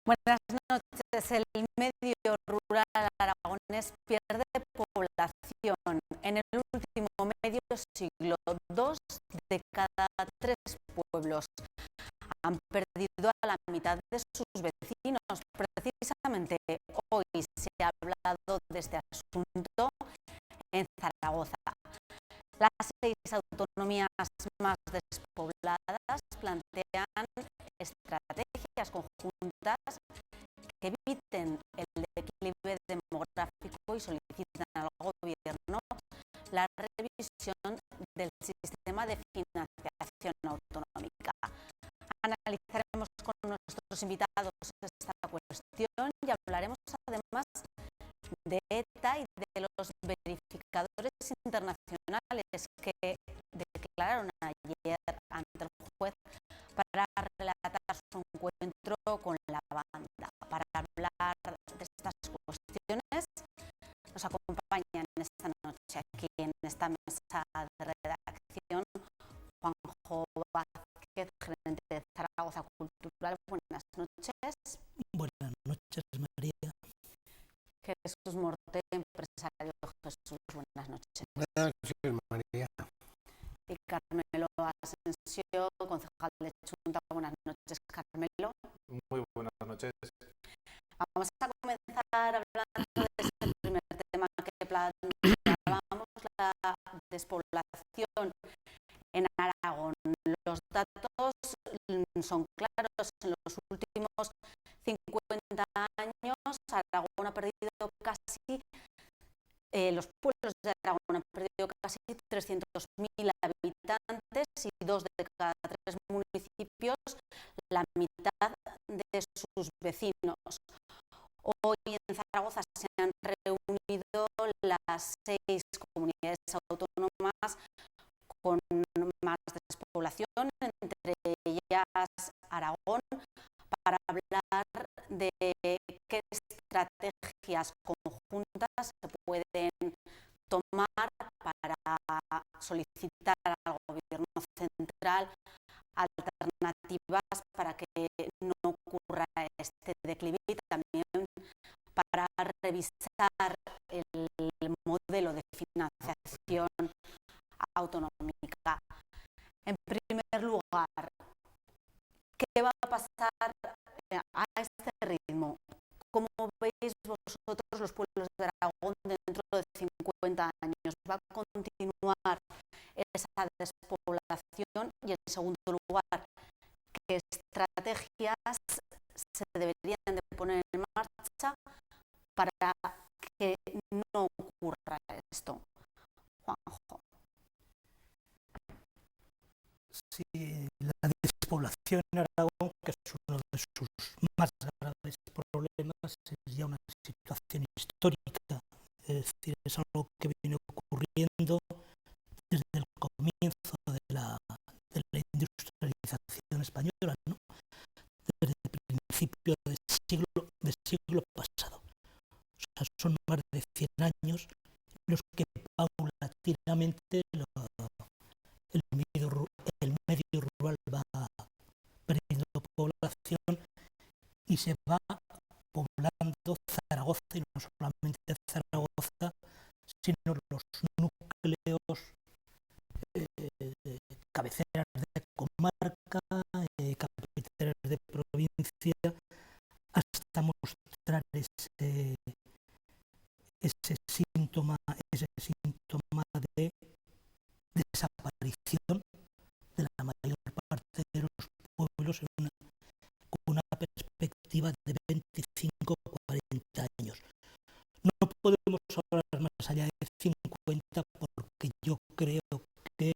Buenas noches. El medio rural aragonés pierde población. En el último medio siglo, 2 de cada 3 pueblos han perdido a la mitad de sus vecinos. Precisamente hoy se ha hablado de este asunto en Zaragoza. Las 6 autonomías más despobladas plantean estrategias conjuntas que eviten el declive demográfico y solicitan al gobierno la revisión del sistema de financiación autonómica. Analizaremos con nuestros invitados esta cuestión y hablaremos además de ETA y de los verificadores internacionales que declararon ayer ante el juez para relatar su encuentro con la banda. Para hablar de estas cuestiones nos acompañan esta noche aquí en esta mesa de redacción Juanjo Vázquez, gerente de Zaragoza Cultural. Buenas noches. Buenas noches, María. Jesús Morte, empresario. Jesús, buenas noches. Buenas noches, María. Y Carmelo Asensio, concejal de Chunta. Buenas noches, Carmelo. Muy buenas noches. Vamos a comenzar hablando de este primer tema que planteábamos, la despoblación en Aragón. Los datos son claros. En los últimos 50 años, Aragón ha perdido casi, los pueblos de Aragón han perdido casi 300.000 habitantes y 2 de cada 3 municipios la mitad de sus vecinos. Hoy en Zaragoza se han reunido las 6 comunidades autónomas con más despoblación, entre ellas Aragón, para hablar de qué estrategias conjuntas se pueden tomar para solicitar al gobierno central alternativas para que no ocurra este declive y también para revisar el modelo de financiación autonómica. En primer lugar, ¿qué va a pasar a este ritmo? ¿Cómo veis vosotros los pueblos de Aragón dentro de 50 años? ¿Va a continuar esa despoblación? Y en segundo lugar, ¿qué estrategias se deberían de poner en marcha para que no ocurra esto? Juanjo. Sí, la despoblación en Aragón, que es uno de sus más graves problemas, es ya una situación histórica. Es decir, es algo que viene ocurriendo desde el comienzo de la industrialización española, ¿no? Desde el principio del siglo pasado. O sea, son más de 100 años los que paulatinamente el medio rural va perdiendo población y se va poblando Zaragoza, y no solamente Zaragoza, sino los núcleos, cabeceras de comarca, capitales de provincia, hasta mostrar ese síntoma de desaparición de la mayor parte de los pueblos con una perspectiva de 25 o 40 años. No podemos hablar más allá de 50 porque yo creo que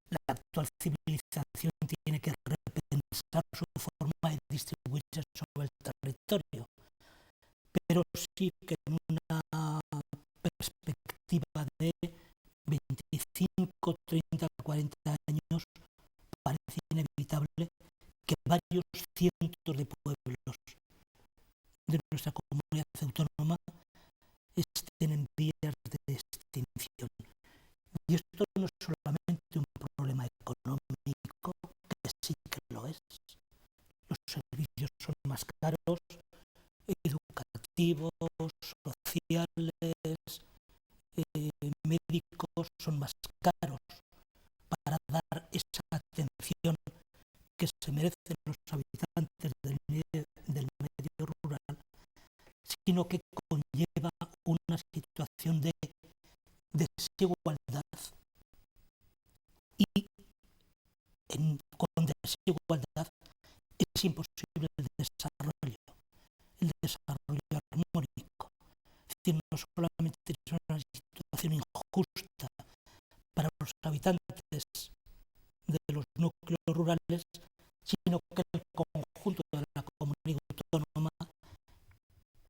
la actual civilización tiene que repensar su forma de distribuirse sobre el territorio, pero sí que en una perspectiva de 25, 30, 40 años parece inevitable que varios cientos de pueblos de nuestra comunidad autónoma estén en vías de extinción. Y esto no es solamente un problema económico, que sí más caros, educativos, sociales, médicos son más caros para dar esa atención que se merecen los habitantes del medio rural, sino que conlleva una situación de desigualdad. Y con desigualdad es imposible el desarrollo armónico. Es decir, no solamente es una situación injusta para los habitantes de los núcleos rurales, sino que el conjunto de la comunidad autónoma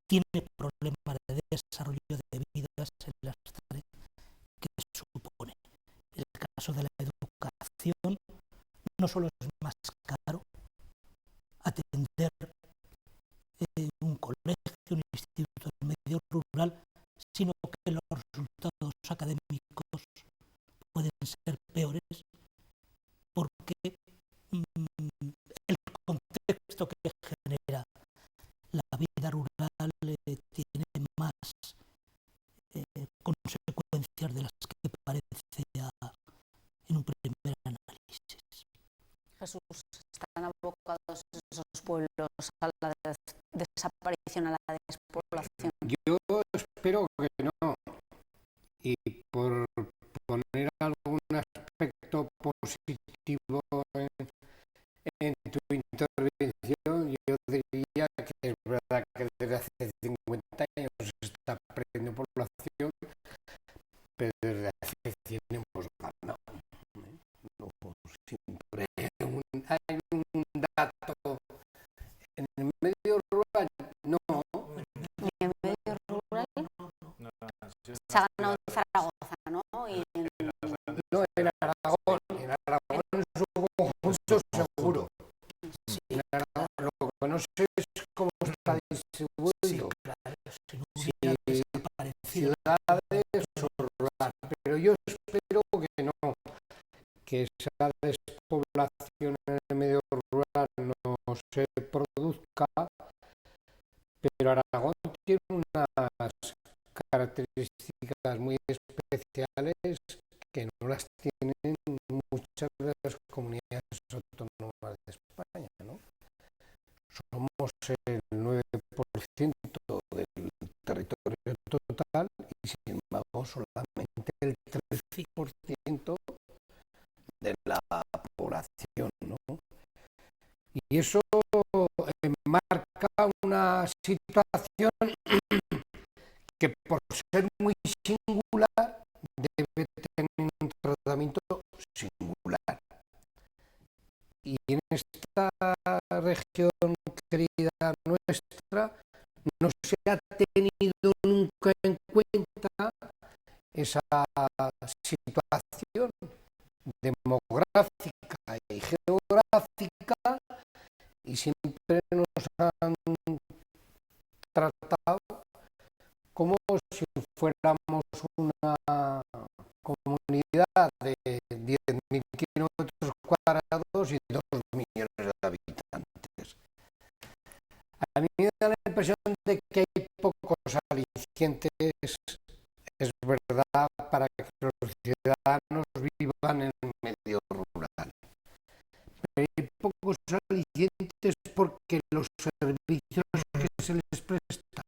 tiene problemas de desarrollo de vidas en las tareas que supone. En el caso de la educación, no solo es más caro atender un colegio, un instituto en medio rural, sino que los resultados académicos pueden ser peores porque el contexto que genera la vida rural tiene más consecuencias de las que parece en un primer análisis. Jesús, ¿están abocados esos pueblos a la desaparición, a la despoblación? Yo espero que no. Y por poner algún aspecto positivo en tu intervención, yo diría que es verdad que desde hace 50 años se está perdiendo población, pero desde hace 100 hemos ganado. Siempre hay un dato en el medio rural, no. ¿Y en medio rural? Se ha ganado en Zaragoza, ¿no? No, en Aragón en su conjunto seguro. Sí. En Aragón, lo que no sé es cómo está distribuido. Sí, Ciudades o rural, pero yo espero que no, que esa despoblación en el medio rural no se produzca, pero Aragón tiene unas características muy especiales que no las tienen muchas de las comunidades autónomas de España, ¿no? Somos el 9% del territorio total y sin embargo solamente el 13% de la población, ¿no? Y eso enmarca una situación que por ser muy singular debe tener un tratamiento singular. Y en esta región querida nuestra no se ha tenido nunca en cuenta esa situación demográfica y geográfica y siempre nos han tratado como si fuéramos una comunidad de 10.000 kilómetros cuadrados y 2 millones de habitantes. A mí me da la impresión de que hay pocos alicientes, es verdad, para que los ciudadanos vivan en el medio rural. Pero hay pocos alicientes porque los servicios que se les presta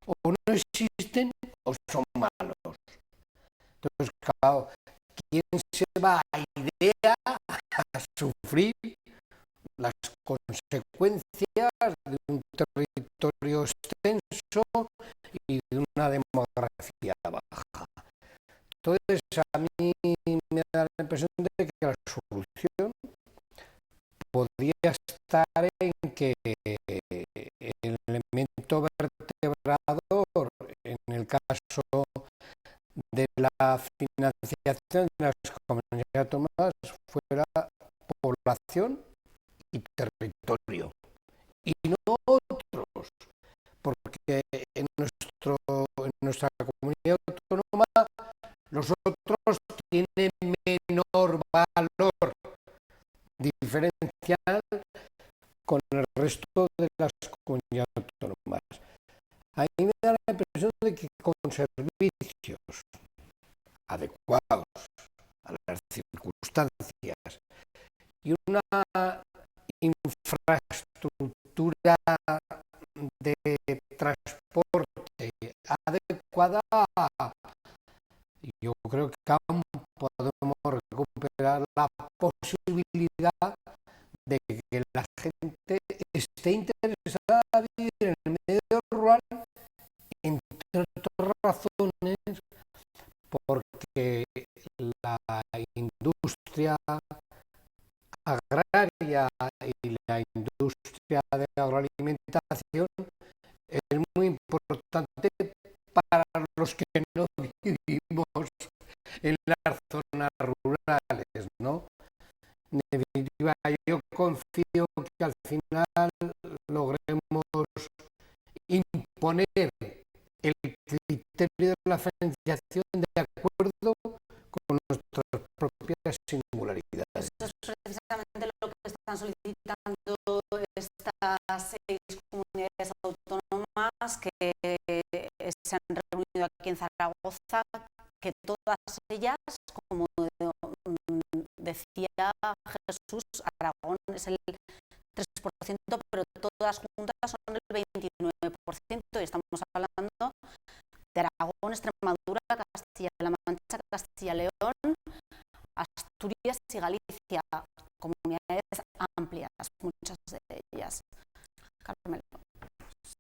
o no existen o son malos. Entonces, claro, ¿quién se va a idea a sufrir las consecuencias de un territorio extenso y de una demografía baja? Entonces, a mí me da la impresión de que la solución podría estar en que el elemento vertebrador, en el caso de la financiación de las comunidades autónomas, fuera población y territorio, y no otros, porque en nuestra comunidad autónoma los otros tienen menor valor diferencial con el resto de las a mí me da la impresión de que con servicios adecuados a las circunstancias y una infraestructura de transporte adecuada, yo creo que aún podemos recuperar la posibilidad de que la gente esté interesada en vivir en el medio rural, entre otras razones, porque la industria agraria y la industria de agroalimentación es muy importante para los que no vivimos en las zonas rurales, ¿no? En definitiva, yo confío que al final logremos imponer el criterio de la financiación de acuerdo con nuestras propias singularidades. Eso es precisamente lo que están solicitando estas 6 comunidades autónomas que se han reunido aquí en Zaragoza, que todas ellas, como decía Jesús, Aragón es el 3%, pero todas juntas son el 29%, y estamos hablando de Aragón, Extremadura, Castilla-La Mancha, Castilla-León, Asturias y Galicia, comunidades amplias, muchas de ellas. Carmelo.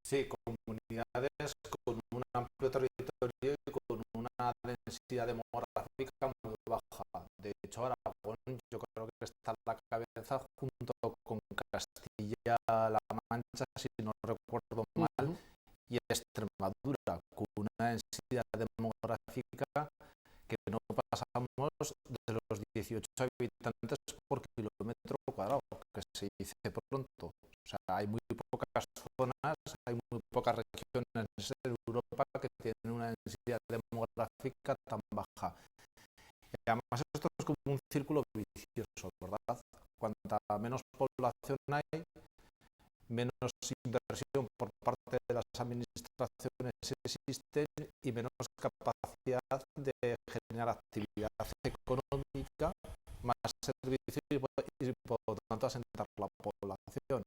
Sí, comunidades con un amplio territorio y con una densidad demográfica muy baja. De hecho, Aragón yo creo que está en la cabeza junto con Castilla-La Mancha, si no recuerdo mal, y Extremadura, con una densidad demográfica que no pasamos de los 18 habitantes por kilómetro cuadrado, que se dice pronto. O sea, hay muy pocas zonas, hay muy pocas regiones en Europa que tienen una densidad demográfica tan baja. Y además esto es como un círculo vicioso, ¿verdad? Cuanta menos población hay, menos inversión por parte de las administraciones existen y menos capacidad de generar actividad económica, más servicios y por lo tanto asentar la población.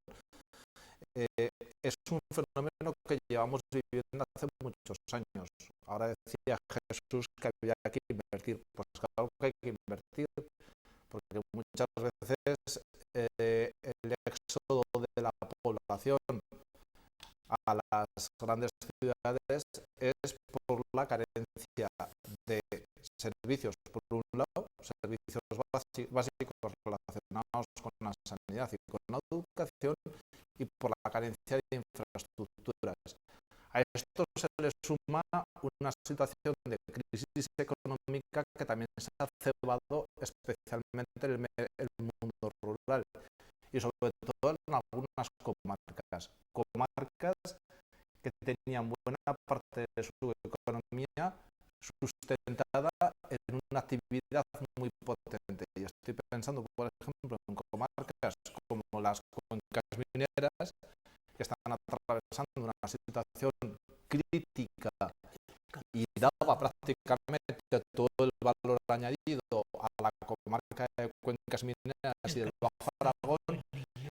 Es un fenómeno que llevamos viviendo hace muchos años. Ahora decía Jesús que había que invertir. Pues claro que hay que invertir, porque muchas veces el éxodo de la población a las grandes ciudades es por la carencia de servicios, por un lado, servicios básicos relacionados con la sanidad y con la educación, y por la carencia de infraestructuras. A esto se le suma una situación de crisis económica que también se ha cebado especialmente en el mundo rural y sobre todo en algunas comarcas que tenían buena parte de su economía sustentada en una actividad muy potente. Y estoy pensando, por ejemplo, en comarcas como las cuencas mineras, que están atravesando una situación crítica y daba prácticamente todo el valor añadido a la comarca de cuencas mineras y del Bajo Aragón.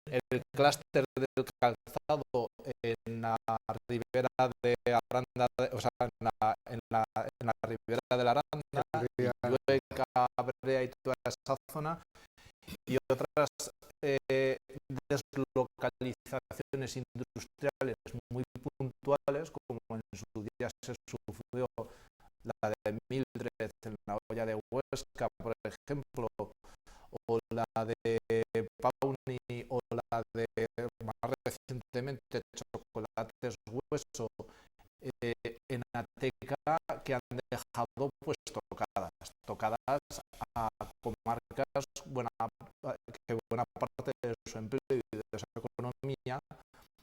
El clúster del calzado en la ribera de Aranda, o sea, en la ribera de la Aranda, Llueca, Brea y toda esa zona, y otras deslocalizaciones industriales muy puntuales, como en su día se sufrió la de Mildred en la olla de Huesca, por ejemplo, o la de Pauni, o la de más recientemente Chocolates Hueso en Ateca, que han dejado pues tocadas a comarcas que buena parte de su empleo y de su economía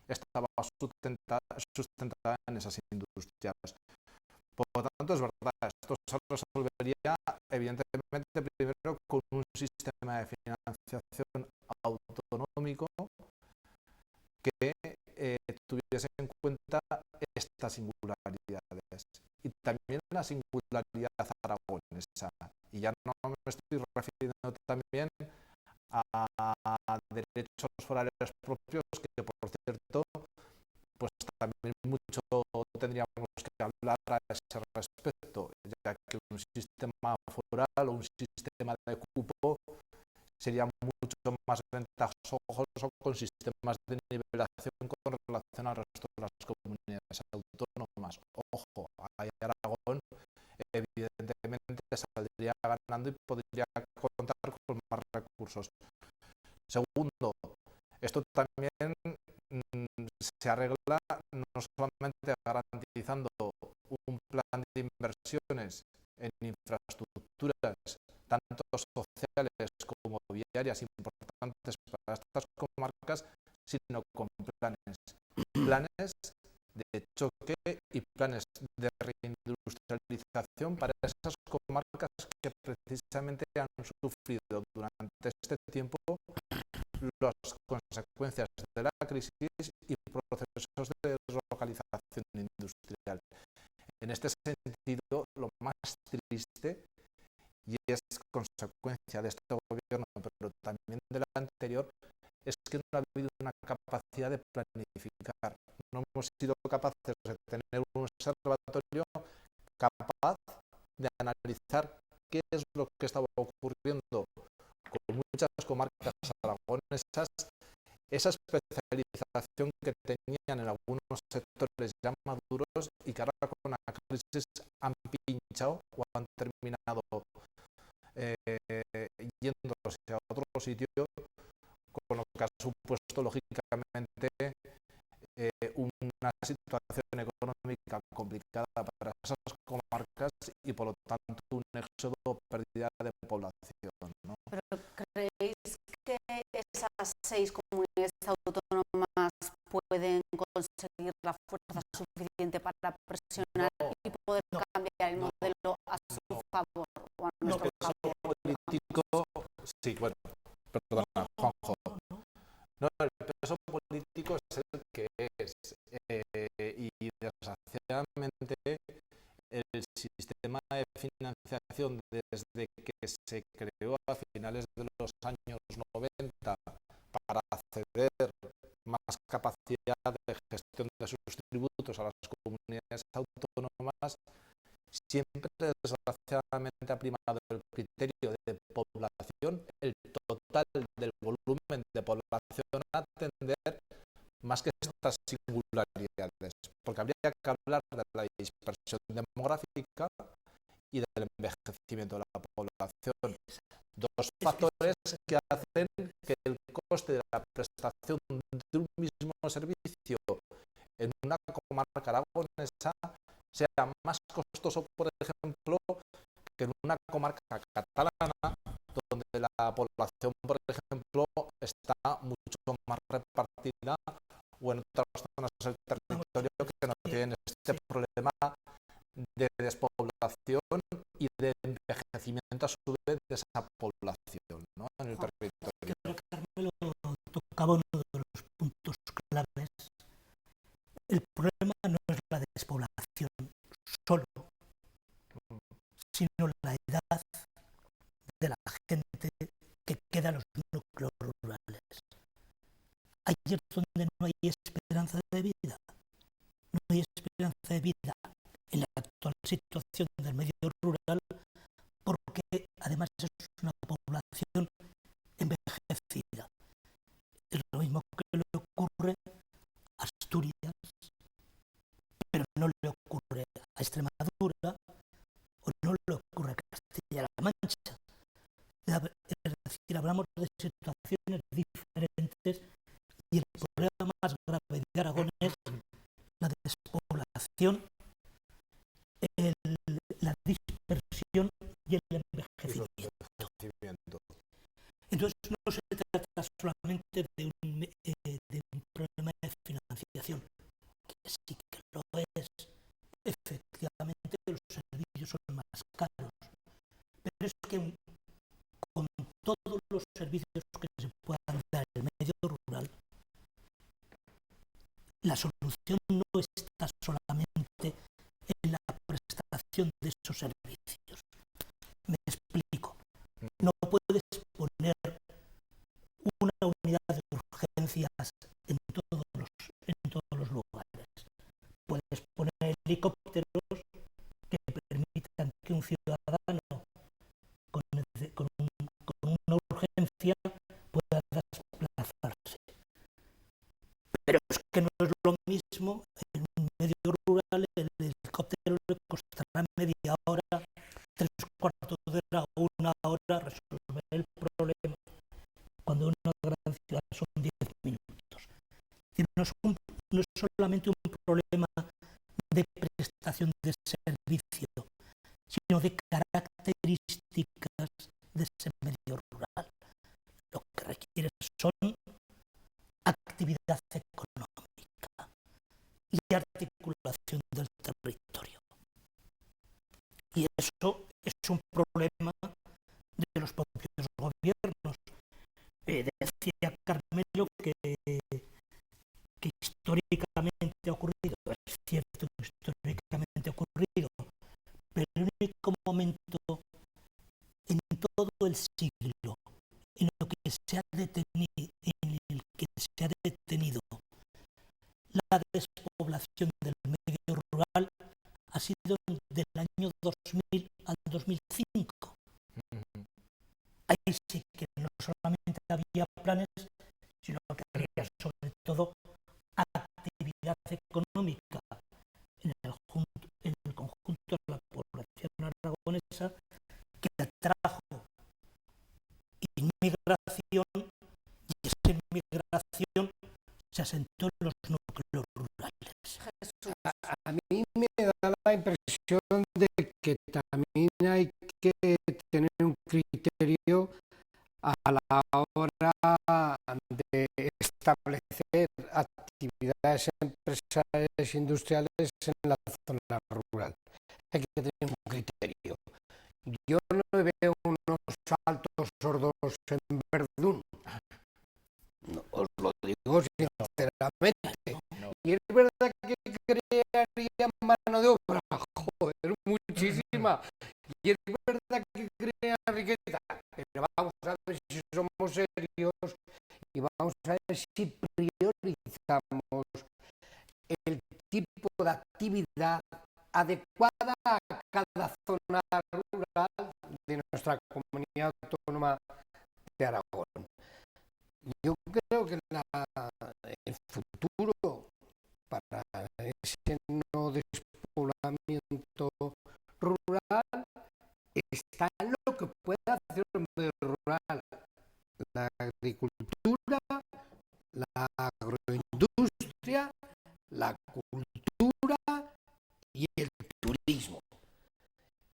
estaba sustentada en esas industrias. Por lo tanto, es verdad, esto se resolvería evidentemente primero con un sistema de financiación autonómico que tuviese en cuenta estas singularidades y también la singularidad aragonesa. Y ya no me estoy refiriendo también a derechos forales propios, que por cierto, pues también mucho tendríamos que hablar a ese respecto, ya que un sistema foral o un sistema de cupo sería mucho más ventajoso con sistemas de nivelación con relación al resto de las comunidades autónomas. Ojo, ahí Aragón evidentemente saldría ganando y podría contar con más recursos. Segundo, esto también se arregla no solamente garantizando un plan de inversiones en infraestructuras, tanto sociales como viarias, importantes para estas comarcas, sino con planes de choque y planes de reindustrialización para esas comarcas que precisamente han sufrido durante este tiempo las consecuencias de la crisis y procesos de deslocalización industrial. En este sentido, lo más triste, y es consecuencia de este gobierno, pero también del anterior, es que no ha habido una capacidad de planificar. No hemos sido capaces de tener un observatorio capaz de analizar qué es lo que estaba ocurriendo con muchas comarcas aragonesas, esa especialización que tenían en algunos sectores ya maduros y que ahora con la crisis han pinchado o han terminado yéndose a otro sitio, con lo que ha supuesto lógicamente una situación económica complicada para esas comarcas y por lo tanto un éxodo, pérdida de población, ¿no? ¿Pero creéis que esas 6 comunidades autónomas pueden conseguir la fuerza suficiente para presionar y poder cambiar el modelo a su favor o a nuestro favor? Político, sí, bueno, perdona, Juanjo. No, el peso político es el que es, y desgraciadamente el sistema de financiación desde que se creó a finales de los años 90 para acceder más capacidad de gestión de sus tributos a las comunidades autónomas, siempre desgraciadamente ha primado el criterio de población, el total del volumen de población a atender, más que estas singularidades, porque habría que hablar de la dispersión demográfica y del envejecimiento de la población. Dos factores que hacen que el coste de la prestación de un mismo servicio en una comarca aragonesa sea más costoso, por ejemplo, que en una comarca catalana, donde la población, por ejemplo, está mucho más repartida, o en otras zonas del territorio que no tienen este problema de despoblación y de envejecimiento a su vez de esa población, ¿no?, en el territorio. Creo que Carmelo tocaba uno de los puntos claves. El problema no es la despoblación solo, sino la edad de la gente que queda en los núcleos rurales. Ahí es donde no hay esperanza de vida. No hay esperanza de vida en la actual situación del medio rural, porque además es una población envejecida. Es lo mismo que le ocurre a Asturias, pero no le ocurre a Extremadura o no le ocurre a Castilla-La Mancha. Es decir, hablamos de situaciones diferentes y el problema más grave de Aragón es la despoblación, la dispersión y el envejecimiento. Entonces no se trata solamente de un problema de financiación, que sí que lo es. Efectivamente los servicios son más caros, pero es que con todos los servicios que se puedan dar en el medio rural, la solución no está solamente de esos servicios. Me explico. No puedes poner una unidad de urgencias en todos los lugares. Puedes poner helicópteros que permitan que un ciudadano con una urgencia pueda desplazarse. Pero es que no es lo mismo en un medio rural, el helicóptero le costará media hora, 3/4 de hora o 1 hora resolver el problema, cuando en una gran ciudad son 10 minutos. No es solamente un problema de prestación de servicio, sino de características de ese medio rural. Lo que requiere son actividad económica y articulación del territorio. Y eso es un problema de los propios gobiernos. Decía Carmelo que históricamente ha ocurrido, es cierto que históricamente ha ocurrido, pero el único momento en todo el siglo en el que se ha detenido la despoblación del medio rural ha sido del año 2000 al 2005. Ahí sí que no solamente había planes, sino que había sobre todo actividad económica en el conjunto de la población aragonesa, que atrajo inmigración, y esa inmigración se asentó en los núcleos rurales. A mí me da la impresión de que también hay que tener un criterio a la hora de establecer actividades empresariales industriales en la zona rural. Hay que tener un criterio. Yo no veo unos saltos sordos en Verdún. No, os lo digo sinceramente. No. Y es verdad que crearía mano de obra, joder, muchísima. Y es verdad que crea riqueza. Pero vamos a ver si somos serios y vamos a ver si priorizamos el tipo de actividad adecuada a cada zona rural de nuestra comunidad autónoma de Aragón. Yo creo que el futuro para ese no despoblamiento rural está en lo que puede hacer el medio rural, la agricultura, la agroindustria, la cultura y el turismo.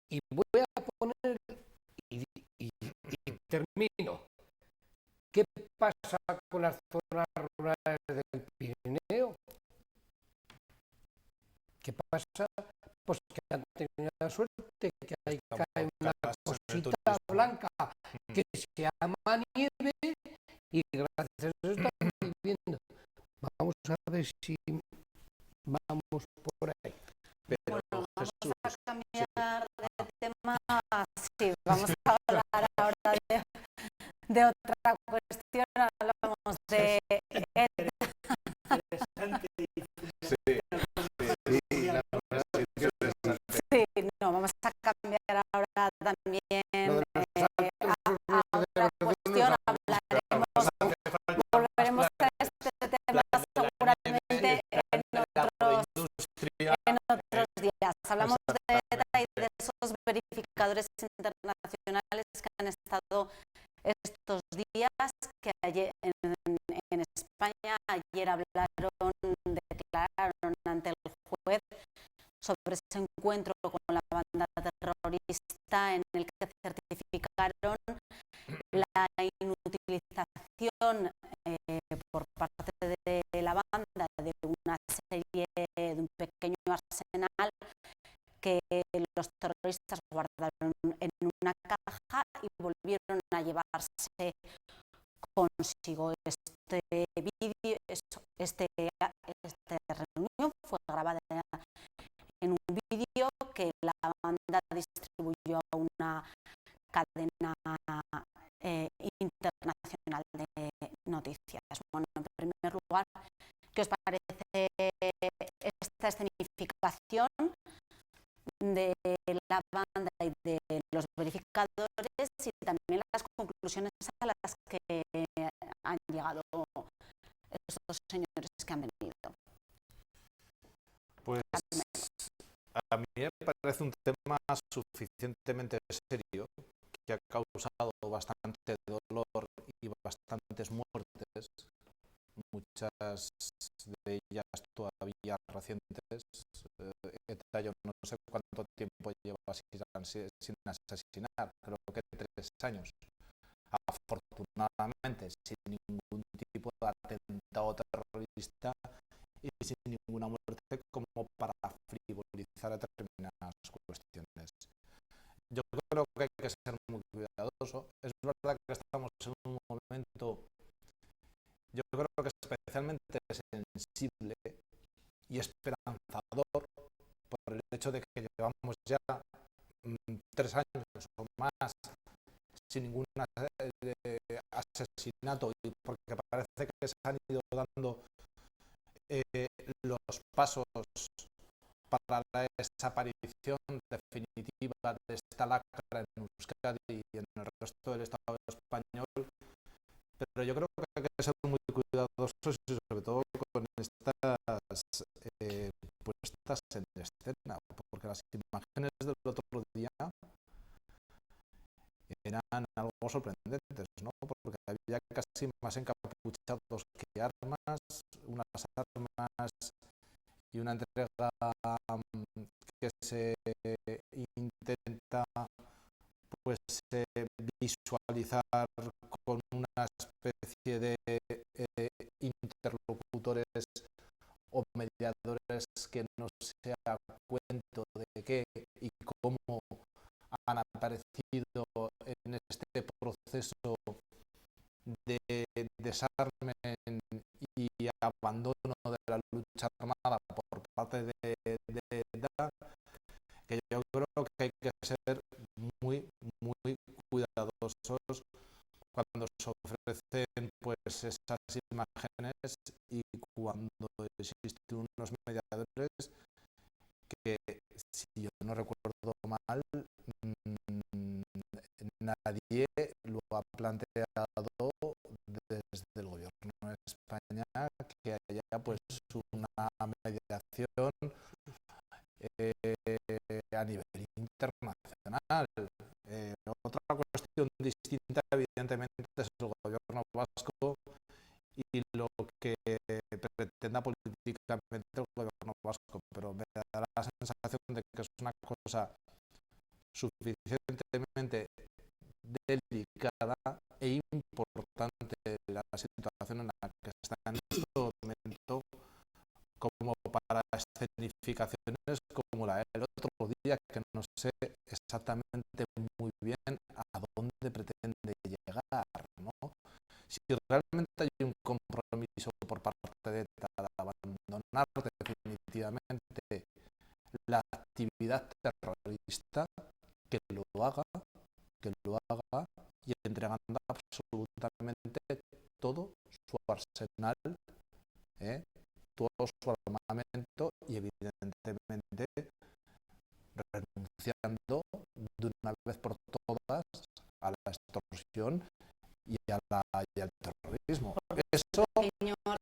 Y voy a poner, y termino, ¿qué pasa con las zonas rurales del Pirineo? ¿Qué pasa? Pues que han tenido la suerte que ahí cae una cosita blanca que se llama nieve y gracias a eso estamos viviendo. Vamos a ver si vamos por ahí. Pero Bueno, vamos Jesús, a cambiar de tema. Sí, vamos a hablar ahora de otra cuestión. Hablamos de sí, no, vamos a cambiar ahora también a otra cuestión. Volveremos a este tema seguramente en otros días. Hablamos de esos verificadores internacionales que han estado estos días, que ayer en España ayer declararon ante el juez sobre ese encuentro con la banda terrorista, en el que certificaron la inutilización por parte de la banda de una serie, de un pequeño arsenal que los terroristas guardaron en una caja y volvieron a llevarse consigo. Esta reunión fue grabada en un vídeo que la banda distribuyó a una cadena internacional de noticias. Bueno, en primer lugar, ¿qué os parece esta escenificación de la banda y de los verificadores y también las conclusiones a las que han llegado estos señores que han venido? Pues a mí me parece un tema suficientemente serio que ha causado bastante dolor y bastantes muertes, muchas de ellas todavía recientes. ETA yo no sé cuánto tiempo lleva sin asesinar, creo que 3 años. Afortunadamente, sin ningún tipo de atentado terrorista y sin ninguna muerte como para frivolizar determinadas cuestiones. Yo creo que hay que ser muy cuidadoso. Es verdad que estamos en un momento, yo creo que especialmente sensible y esperanzador por el hecho de que llevamos ya 3 años o más sin ningún asesinato, y porque parece que se han ido dando los pasos para la desaparición definitiva de esta lacra en Euskadi y en el resto del Estado español, pero yo creo que hay que ser muy cuidadosos y sobre todo con estas puestas en escena, porque las imágenes del otro día eran algo sorprendentes, ¿no? Porque había casi más encapuchados que armas, unas armas y una entrega que se intenta pues visualizar con una especie de interlocutores o mediadores que no se da cuenta de qué y cómo han aparecido en este proceso de desarme y abandono de la lucha armada por parte de ETA, que yo creo que hay que ser muy cuidadosos cuando se ofrecen pues esas imágenes y cuando existen unos mediadores que, si yo no recuerdo mal, nadie lo ha planteado desde el gobierno de España, que haya pues una mediación a nivel internacional. Otra cuestión distinta, evidentemente, es el gobierno vasco y lo que pretenda políticamente el gobierno vasco, pero me da la sensación de que es una cosa suficientemente delicada e importante la situación en la que está en este momento como para escenificaciones como la del otro día, que no sé exactamente muy bien a dónde pretende llegar, ¿no? Si realmente hay un compromiso por parte de ETA de abandonar definitivamente la actividad terrorista, que lo haga y entregando absolutamente todo su arsenal, todo su armamento y evidentemente renunciando de una vez por todas a la extorsión y al terrorismo. Eso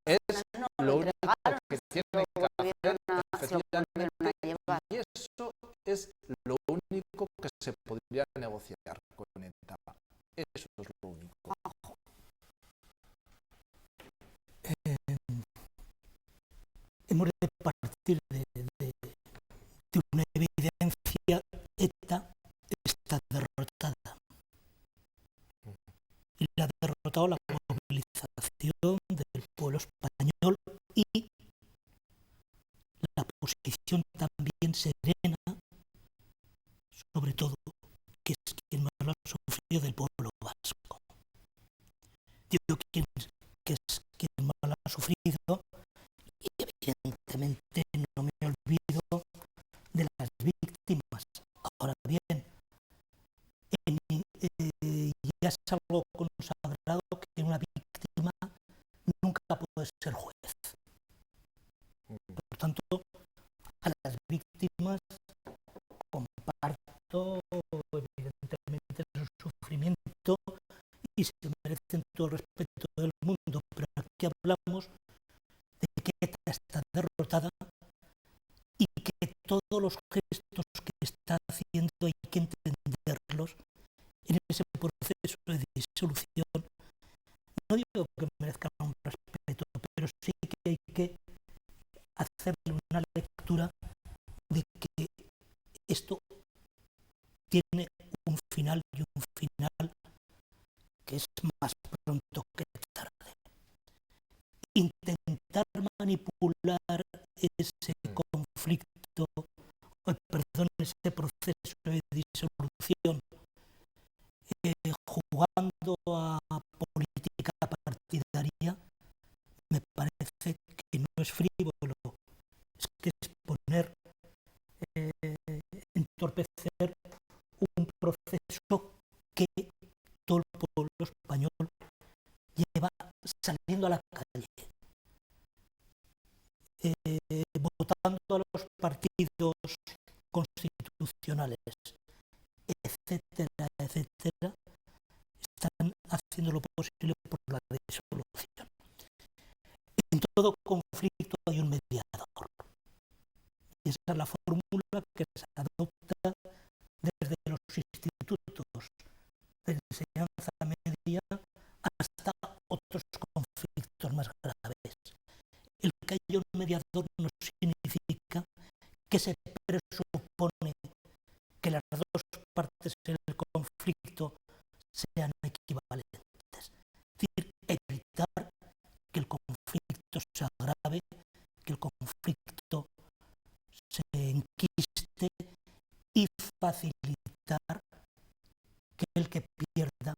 es lo único que tiene que hacer efectivamente, y eso es lo único que se podría negociar con ETA. Eso es lo único. Hemos de partir de una evidencia: ETA está derrotada. Y la ha derrotado la movilización del pueblo español y la posición también serena, sobre todo, que es quien más lo ha sufrido, del pueblo vasco. Digo que es quien más lo ha sufrido, y evidentemente no me olvido de las víctimas. Ahora bien, que hablamos de que ETA está derrotada y que todos los gestos que está haciendo hay que entenderlos en ese proceso de disolución. No digo que merezcan un respeto, pero sí que hay que hacerle una lectura de que esto tiene un final y un final que es más pronto que tarde. Intentar manipular ese conflicto, ese proceso de disolución, jugando a política partidaria, me parece que no es frívolo, es que es poner, entorpecer un proceso que todo el pueblo español lleva saliendo a la calle, votando a los partidos constitucionales, etcétera, etcétera, están haciendo lo posible por la disolución. En todo conflicto hay un mediador. Y esa es la fórmula que se adopta desde los institutos de enseñanza media hasta otros conflictos más graves. El que haya un mediador no significa que se presupone que las dos partes del conflicto sean equivalentes. Es decir, evitar que el conflicto se agrave, que el conflicto se enquiste y facilitar que el que pierda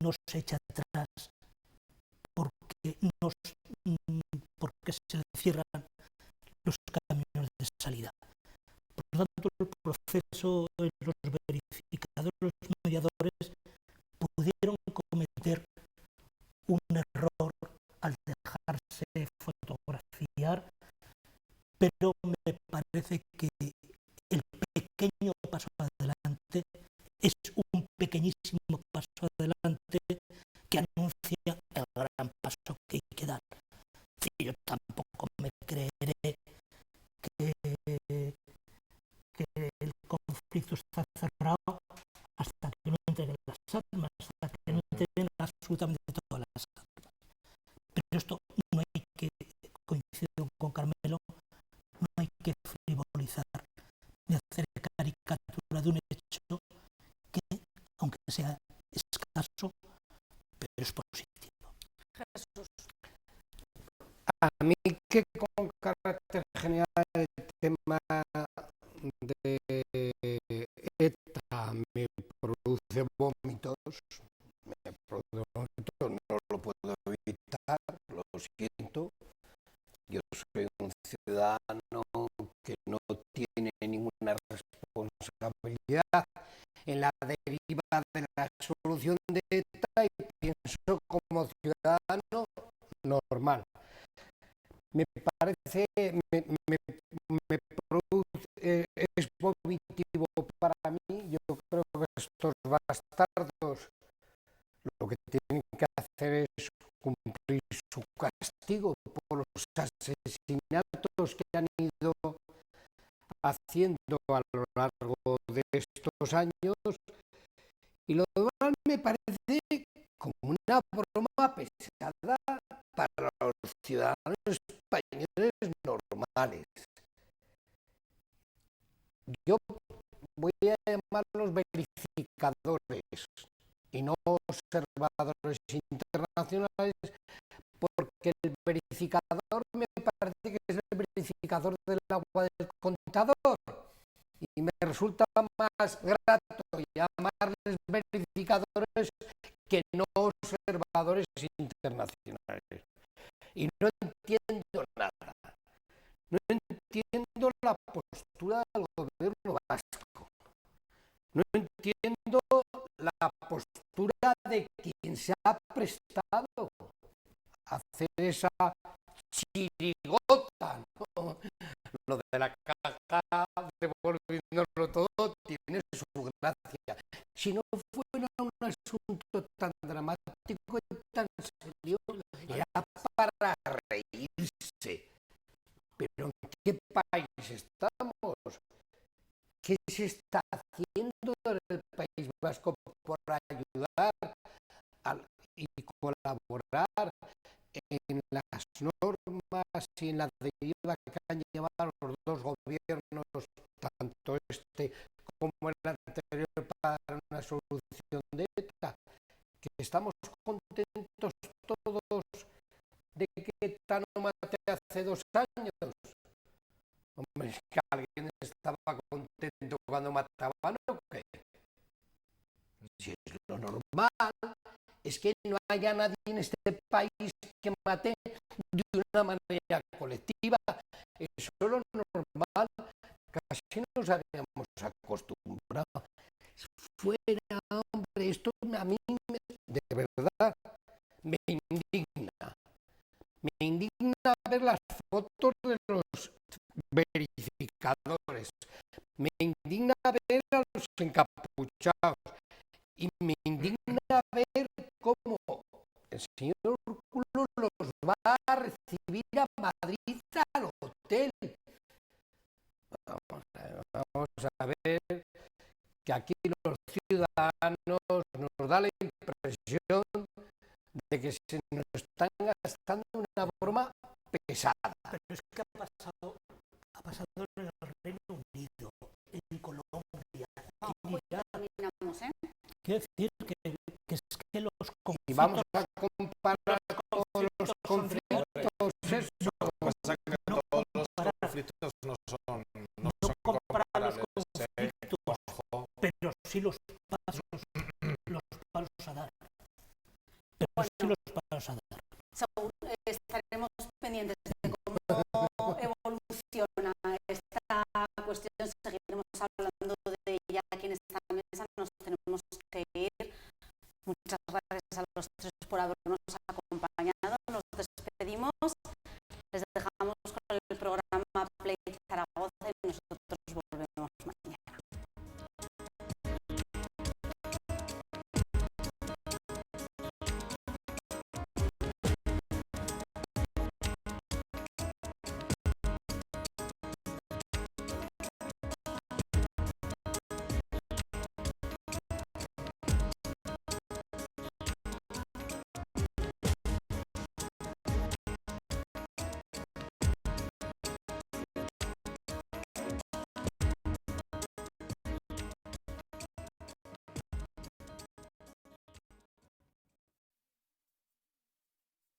no se echa atrás porque se le cierran los caminos de salida. Por lo tanto, el proceso, los verificadores, los mediadores pudieron cometer un error al dejarse fotografiar, pero me parece que el pequeño paso adelante es un pequeñísimo paso adelante que anuncia el gran paso que hay que dar. Yo tampoco me creeré que el conflicto está cerrado hasta que no entreguen las armas, hasta que no entreguen absolutamente todas las armas. Pero esto no hay que, coincido con Carmelo, no hay que frivolizar ni hacer caricatura de un hecho que, aunque sea escaso, pero es positivo. Jesús. A mí que con carácter general el tema de ETA me produce vómitos, no lo puedo evitar, lo siento. Yo soy un ciudadano que no tiene ninguna responsabilidad en la deriva de la solución de ETA y pienso como ciudadano normal. Me parece, me produce, es vomitivo para mí. Yo creo que estos bastardos lo que tienen que hacer es cumplir su castigo por los asesinatos que han ido haciendo a lo largo de estos años, y lo demás me parece como una broma pesada para los ciudadanos españoles normales. Yo voy a llamarlos verificadores y no observadores internacionales, porque el verificador me parece que es el verificador del agua del contador y me resulta más grato llamarles verificadores que no observadores internacionales. Y no entiendo nada. No entiendo la postura del gobierno vasco. No entiendo la postura de quien se ha prestado a hacer esa chirigota, ¿no? Lo de la caja, devolviéndolo todo, tiene su gracia. Si no fuera un asunto tan dramático, serio, era para reírse. Pero ¿en qué país estamos? ¿Qué se está haciendo en el País Vasco por ayudar y colaborar en las normas y en la deriva que han llevado los dos gobiernos, tanto este como el anterior, para una solución de ETA? Que estamos contentos todos de que ETA no mate hace 2 años. Hombre, es que alguien estaba contento cuando mataban, ¿o qué? Si es lo normal, es que no haya nadie en este país que mate de una manera colectiva. Eso es lo normal. Casi nos habíamos acostumbrado. Fuera, hombre, esto a mí, de verdad, me indigna. Me indigna ver las fotos de los verificadores. Me indigna ver a los encapuchados. Y me indigna ver cómo el señor Urkullu los va a recibir a Madrid al hotel. Vamos a ver que aquí los ciudadanos nos da la impresión de que se nos están gastando de una forma pesada. Pero es que ha pasado en el Reino Unido, en Colombia. Terminamos, ¿eh? Quiero decir que es que los Y conflictos, vamos a comparar con los conflictos, eso. Lo que pasa es que no todos los comparar, conflictos no son no comparar los comparables. conflictos, Ojo. pero sí los pasos a dar. Pero Bueno,